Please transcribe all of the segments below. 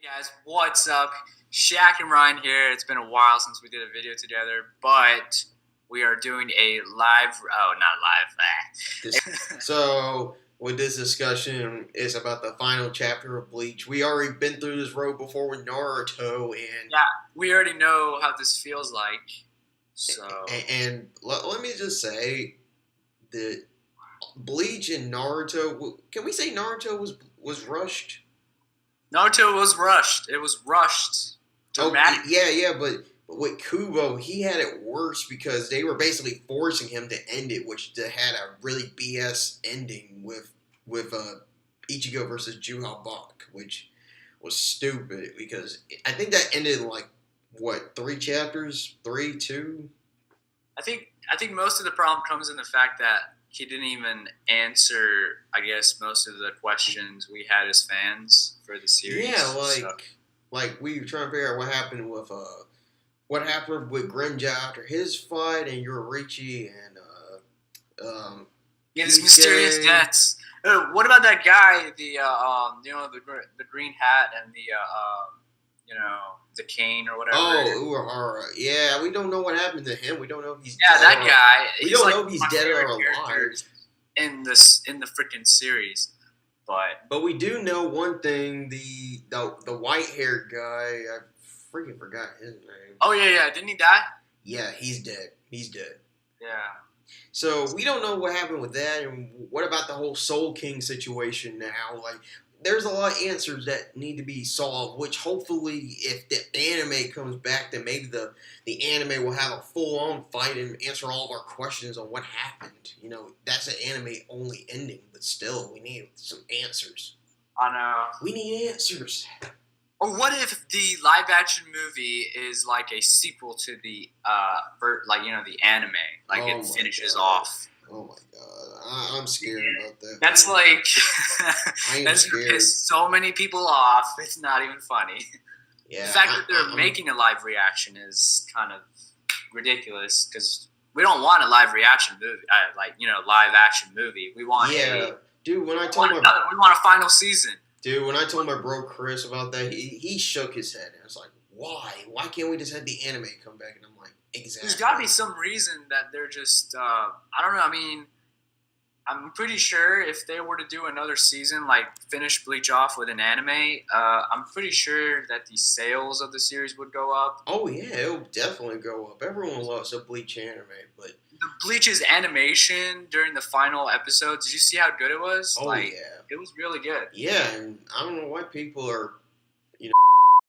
Hey guys, what's up? Shaq and Ryan here. It's been a while since we did a video together, but we are doing a live. Oh, not live. So, with this discussion is about the final chapter of Bleach. We already been through this road before with Naruto, and Yeah, we already know how this feels like. So, let me just say that Bleach and Naruto. Can we say Naruto was rushed? Naruto was rushed. It was rushed. Dramatic. Oh, yeah, but with Kubo, he had it worse because they were basically forcing him to end it, which had a really BS ending with Ichigo versus Juha Bach, which was stupid because I think that ended in like what 3 chapters, 3, 2. I think most of the problem comes in the fact that he didn't even answer, I guess, most of the questions we had as fans for the series. Yeah, like we were trying to figure out what happened with Grimjaw after his fight and Yorichi and yeah, this mysterious deaths. Oh, what about that guy? The the green hat and the the cane or whatever. Oh, Urahara. Yeah, we don't know what happened to him. We don't know if he's dead that guy. We don't know if he's dead or alive in the freaking series. But we do know one thing: the white haired guy. I freaking forgot his name. Oh yeah. Didn't he die? Yeah, he's dead. He's dead. Yeah. So we don't know what happened with that, and what about the whole Soul King situation now? Like, there's a lot of answers that need to be solved, which hopefully, if the anime comes back, then maybe the anime will have a full-on fight and answer all of our questions on what happened. You know, that's an anime-only ending, but still, we need some answers. I know. We need answers. Or what if the live-action movie is like a sequel to the the anime, like it finishes off? Oh my god, I'm scared about that. That's man. like that's gonna piss so many people off. It's not even funny. Yeah, the fact that they're making a live reaction is kind of ridiculous because we don't want a live reaction movie, live action movie. We want dude. We want a final season. Dude, when I told my bro Chris about that, he shook his head. And I was like, why? Why can't we just have the anime come back? And I'm like, exactly. There's got to be some reason that they're just, I don't know. I mean, I'm pretty sure if they were to do another season, like finish Bleach off with an anime, I'm pretty sure that the sales of the series would go up. Oh, yeah, it'll definitely go up. Everyone loves a Bleach anime, but... The Bleach's animation during the final episode, did you see how good it was? Oh, yeah. It was really good. Yeah, and I don't know why people are,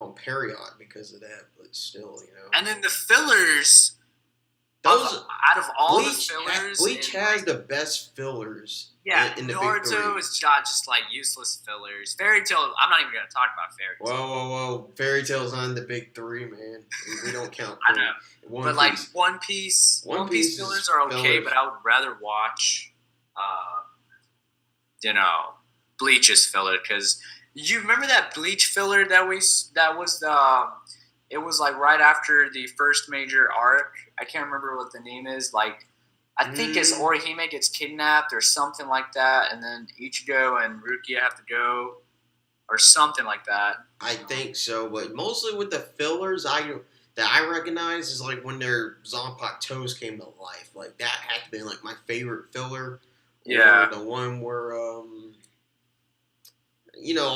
on Period because of that, but still, And then the fillers... out of all Bleach, the fillers... Bleach has the best fillers. Yeah, in the Naruto is just like useless fillers. Fairy Tail, I'm not even going to talk about Fairy Tail. Whoa. Fairy Tail's on the big 3, man. We don't count. I know. But like One Piece fillers are okay, but I would rather watch, Bleach's filler because you remember that Bleach filler it was like right after the first major arc. I can't remember what the name is. Like, I think it's Orihime gets kidnapped or something like that, and then Ichigo and Rukia have to go, or something like that. I think so, but mostly with the fillers, that I recognize is like when their Zanpakuto toes came to life. Like that had to be like my favorite filler. Yeah, or the one where all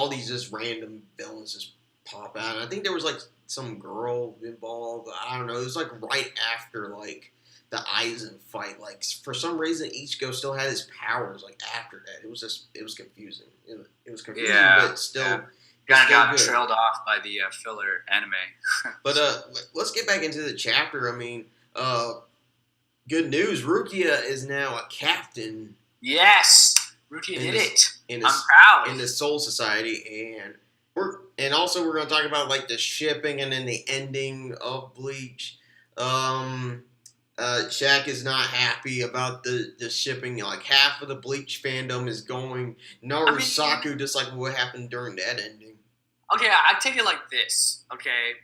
these just random villains just pop out. And I think there was like some girl involved. I don't know. It was like right after like the Aizen fight. Like for some reason, Ichigo still had his powers. Like after that, it was confusing. It was confusing, but still. Yeah. Kind of got trailed off by the filler anime. But let's get back into the chapter. I mean, good news. Rukia is now a captain. Yes, Rukia did it. I'm proud. In the Soul Society, and we're going to talk about like the shipping and then the ending of Bleach. Shaq is not happy about the shipping. Like half of the Bleach fandom is going Narasaku, just like what happened during that ending. Okay, I take it like this. Okay,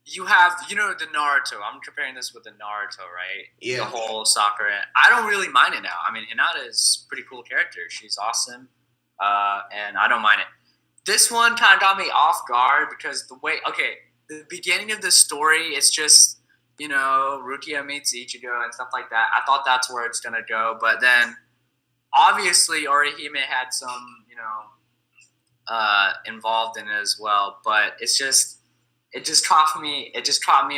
you have the Naruto. I'm comparing this with the Naruto, right? Yeah. The whole Sakura. I don't really mind it now. I mean, Hinata is a pretty cool character. She's awesome, and I don't mind it. this one kind of got me off guard because the beginning of the story, it's just, Rukia meets Ichigo and stuff like that. I thought that's where it's going to go. But then, obviously, Orihime had some, involved in it as well. But it just caught me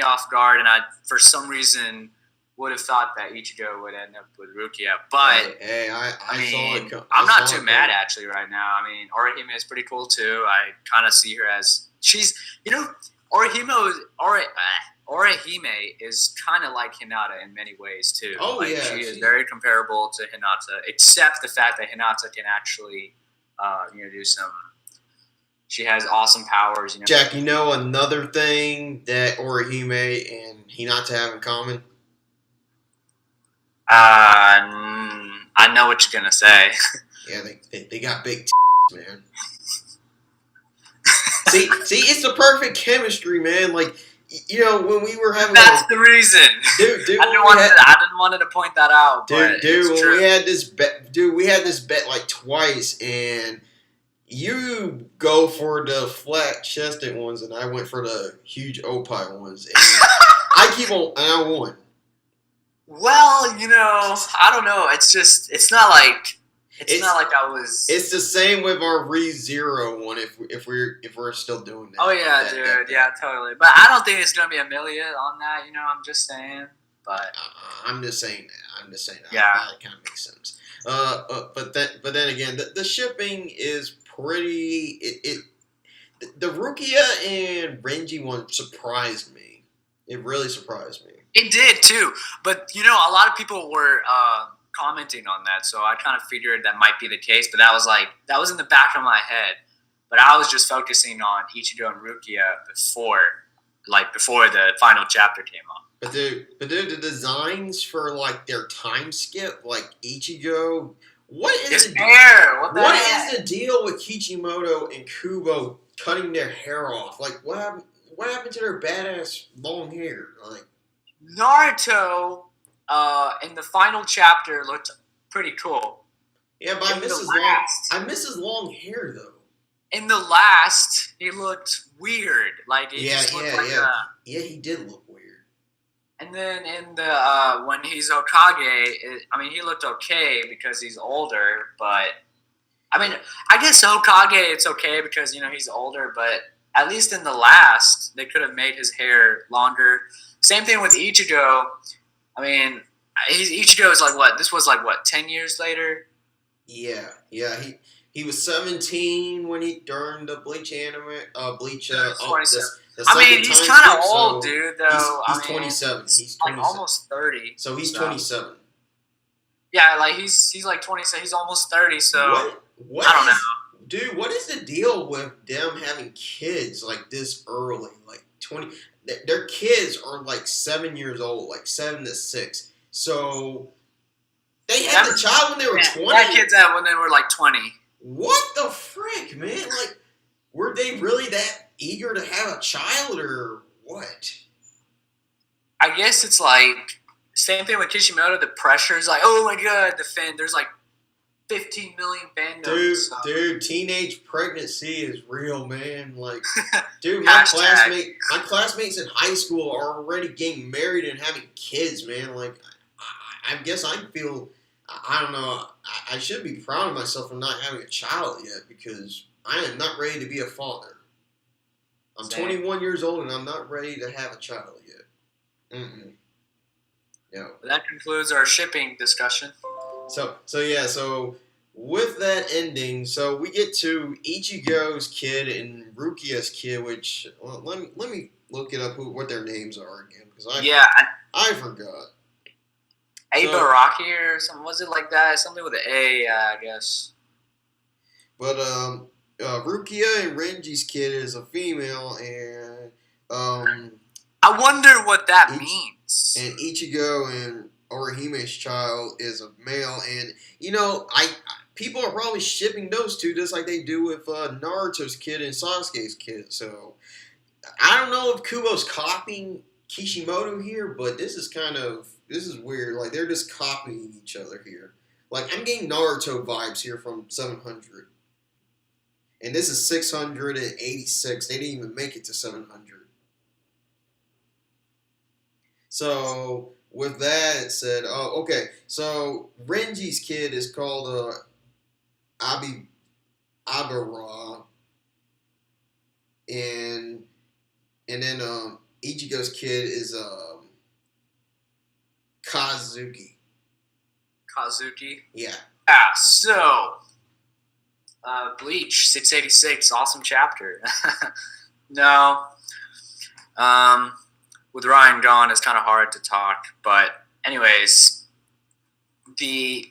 off guard. And I, for some reason, would have thought that Ichigo would end up with Rukia. But, I'm not too mad, actually, right now. I mean, Orihime is pretty cool, too. I kind of see her as, Orihime is kind of like Hinata in many ways, too. Oh, yeah. She is very comparable to Hinata, except the fact that Hinata can actually, do some... She has awesome powers. Jack, another thing that Orihime and Hinata have in common? I know what you're going to say. Yeah, they got big tits, man. see, it's the perfect chemistry, man. Like, when we were having... That's the reason. Dude, I didn't want to point that out, but it's true. We had this bet like twice, and you go for the flat-chested ones, and I went for the huge opie ones. And I won. Well, I don't know. It's not like I was. It's the same with our ReZero one. If we're still doing that. Oh yeah, dude. Yeah, totally. But I don't think it's gonna be Amelia on that. I'm just saying. But I'm just saying that. Yeah, that kind of makes sense. But then again, the shipping is pretty. The Rukia and Renji one surprised me. It really surprised me. It did too, but a lot of people were commenting on that, so I kind of figured that might be the case. But that was in the back of my head. But I was just focusing on Ichigo and Rukia before the final chapter came on. But the designs for their time skip, like Ichigo, what is the deal with Kishimoto and Kubo cutting their hair off? Like what happened to their badass long hair? Like Naruto, in the final chapter looked pretty cool. Yeah, but I miss his long hair though. In the last, he looked weird. He he did look weird. And then in the when he's Hokage, he looked okay because he's older. But I guess Hokage it's okay because he's older. But at least in the last, they could have made his hair longer. Same thing with Ichigo. Ichigo is what? This was 10 years later? Yeah. He was 17 when during the Bleach anime. Bleach. He's kind of old, dude. Though he's 27. He's 27. Almost 30. So he's 27. Yeah, he's 27. He's almost 30. So what I don't know. Dude, what is the deal with them having kids this early? 20. Their kids are 7 years old, 7 to 6. So they had the child when they were 20. They had kids when they were 20. What the frick, man? Were they really that eager to have a child or what? I guess it's same thing with Kishimoto. The pressure is oh my god, the fan. There's 15 million fandoms. Dude, teenage pregnancy is real, man. Dude, my classmates in high school are already getting married and having kids, man. I guess I feel, I don't know, I should be proud of myself for not having a child yet because I am not ready to be a father. I'm 21 years old and I'm not ready to have a child yet. No. That concludes our shipping discussion. So with that ending, so we get to Ichigo's kid and Rukia's kid, which let me look it up what their names are again because I forgot. Abaraki or something, was it like that? Something with an A, I guess. But Rukia and Renji's kid is a female, and I wonder what that means. And Ichigo and Orihime's child is a male, and people are probably shipping those two just like they do with Naruto's kid and Sasuke's kid. So I don't know if Kubo's copying Kishimoto here, but this is weird. They're just copying each other here. I'm getting Naruto vibes here from 700. And this is 686. They didn't even make it to 700. So with that said, okay. So Renji's kid is called Abara, and then Ichigo's kid is Kazuki. Kazuki. Yeah. So Bleach 686, awesome chapter. No, with Ryan gone, it's kind of hard to talk. But anyways, the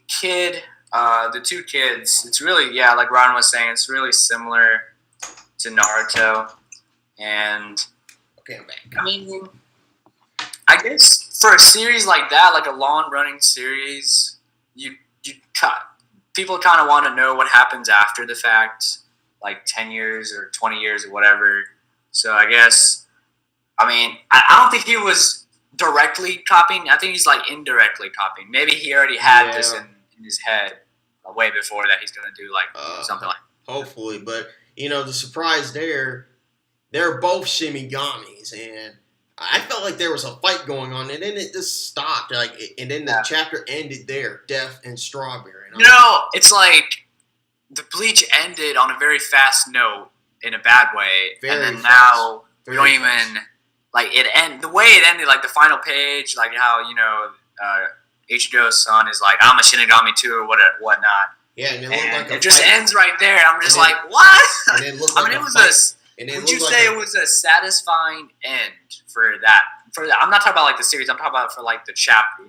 two kids, it's really, yeah, like Ryan was saying, it's really similar to Naruto. And Okay, I'm back. I mean, I guess for a series like that, like a long-running series, you people kind of want to know what happens after the fact, like 10 years or 20 years or whatever. So I guess, I mean, I don't think he was directly copying. I think he's like indirectly copying. Maybe he already had this in his head way before that he's going to do like something like that. Hopefully, but the surprise there, they're both Shimigamis, and I felt like there was a fight going on, and then it just stopped. And then the chapter ended there, Death and Strawberry. It's like the Bleach ended on a very fast note in a bad way, and then now we don't even like it end the way it ended. Like the final page, like how Ichigo's son is like, "I'm a Shinigami too," or whatnot. Yeah, and it looked like it just ends right there. I'm just like, what? And it looked like it was would you say it was a satisfying end for that? I'm not talking about like the series. I'm talking about for like the chapter.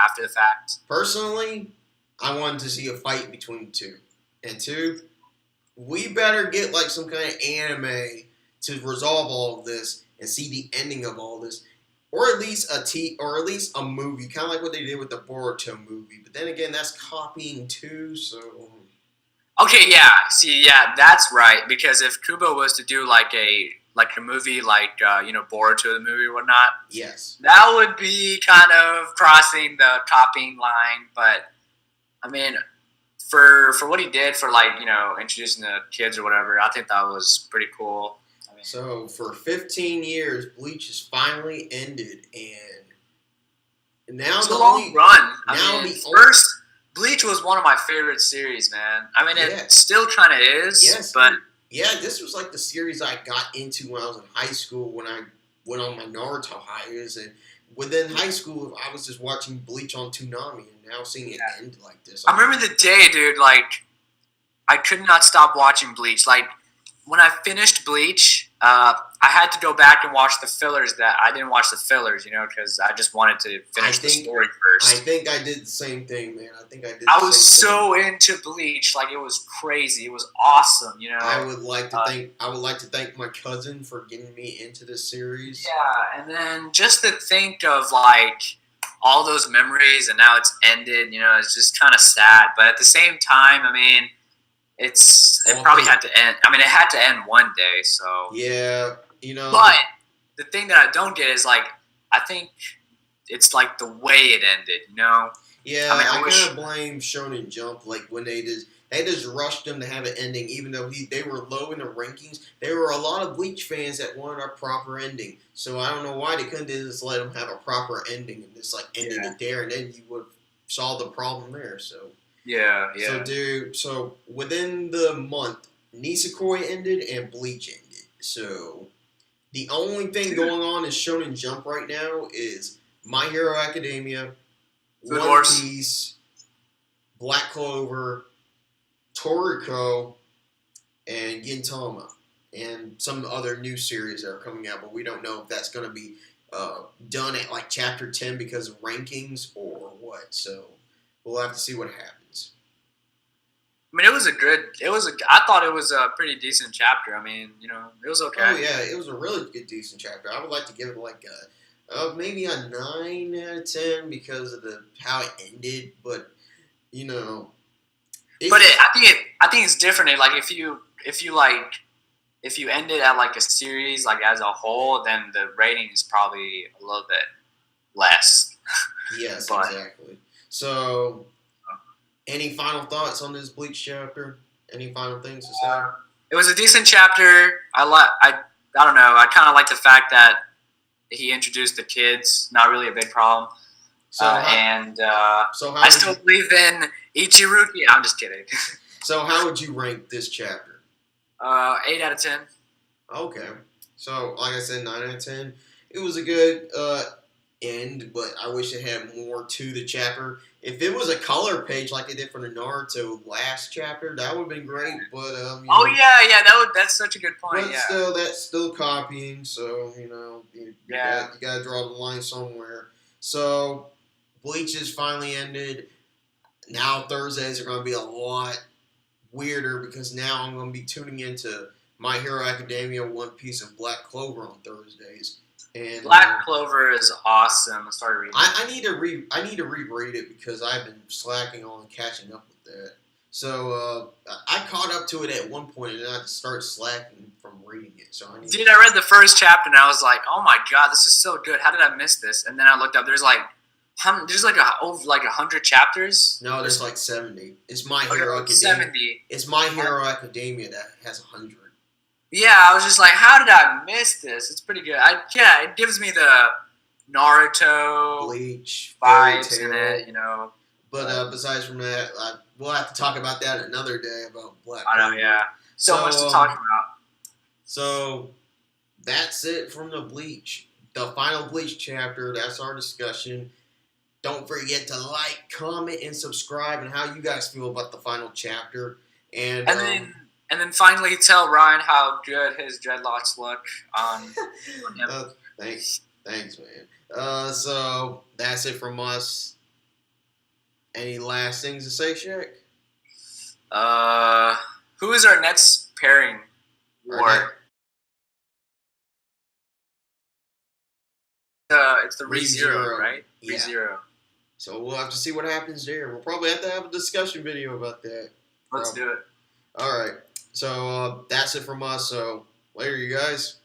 After the fact. Personally, I wanted to see a fight between the two. And two, we better get like some kind of anime to resolve all of this and see the ending of all this, or at least a movie, kind of like what they did with the Boruto movie. But then again, that's copying too, so. Okay, yeah. See, yeah, that's right. Because if Kubo was to do like a movie, like Boruto the movie or whatnot, yes, that would be kind of crossing the copying line. But I mean, for what he did for introducing the kids or whatever, I think that was pretty cool. So for 15 years, Bleach has finally ended, and now it's a long run. First. Bleach was one of my favorite series, man. I mean, it still kind of is. Yes, but this was like the series I got into when I was in high school, when I went on my Naruto hiatus, and within high school, I was just watching Bleach on Toonami, and now seeing it end like this. I remember the day, dude. Like, I could not stop watching Bleach. Like, when I finished Bleach, I had to go back and watch the fillers. That I didn't watch the fillers, because I just wanted to finish the story first. I think I did the same thing, man. I was so into Bleach, like it was crazy. It was awesome, I would like to thank my cousin for getting me into this series. Yeah, and then just to think of like all those memories, and now it's ended. It's just kind of sad, but at the same time, I mean. It probably had to end. I mean, it had to end one day. So yeah, But the thing that I don't get is like, I think it's like the way it ended. Yeah, I kind of blame Shonen Jump. Like when they just rushed them to have an ending, even though they were low in the rankings. There were a lot of Bleach fans that wanted a proper ending. So I don't know why they couldn't just let them have a proper ending and just like ended it there, and then you would solve the problem there. So. Yeah. So within the month, Nisekoi ended and Bleach ended. So the only thing going on in Shonen Jump right now is My Hero Academia, One Piece, Black Clover, Toriko, and Gintama, and some other new series that are coming out, but we don't know if that's going to be done at like chapter 10 because of rankings or what. So we'll have to see what happens. I mean, I thought it was a pretty decent chapter. I mean, it was okay. Oh, yeah, it was a really good, decent chapter. I would like to give it like maybe a 9 out of 10 because of how it ended, but, I think it's different. Like, if you end it at like a series, like as a whole, then the rating is probably a little bit less. Yes, exactly. So, any final thoughts on this Bleach chapter? Any final things to say? It was a decent chapter. I don't know. I kind of like the fact that he introduced the kids. Not really a big problem. So I still believe in Ichiruki. I'm just kidding. So how would you rank this chapter? 8 out of 10. Okay. So like I said, 9 out of 10. It was a good end, but I wish it had more to the chapter. If it was a color page like it did for the Naruto last chapter, that would have been great. But that's such a good point. But still, that's still copying. So you gotta draw the line somewhere. So Bleach has finally ended. Now Thursdays are going to be a lot weirder because now I'm going to be tuning into My Hero Academia, One Piece, and Black Clover on Thursdays. And Black Clover is awesome. I started reading. I need to reread it because I've been slacking on catching up with that. So I caught up to it at one point and then I just started slacking from reading it. So I read the first chapter and I was like, oh my god, this is so good. How did I miss this? And then I looked up. There's like 100 chapters. No, there's like 70. It's My Hero Academia. 70. It's My Hero Academia that has 100. Yeah, I was just like, how did I miss this? It's pretty good. It gives me the Naruto Bleach vibes in it, But besides from that, we'll have to talk about that another day about Black. I know, yeah. So much to talk about. So that's it from the Bleach, the final Bleach chapter. That's our discussion. Don't forget to like, comment, and subscribe, and how you guys feel about the final chapter. And then finally tell Ryan how good his dreadlocks look on him. Thanks, man. So that's it from us. Any last things to say, Shaq? Who is our next pairing? It's the ReZero, right? Yeah. ReZero. So we'll have to see what happens there. We'll probably have to have a discussion video about that. Let's do it. All right. So that's it from us. So later, you guys.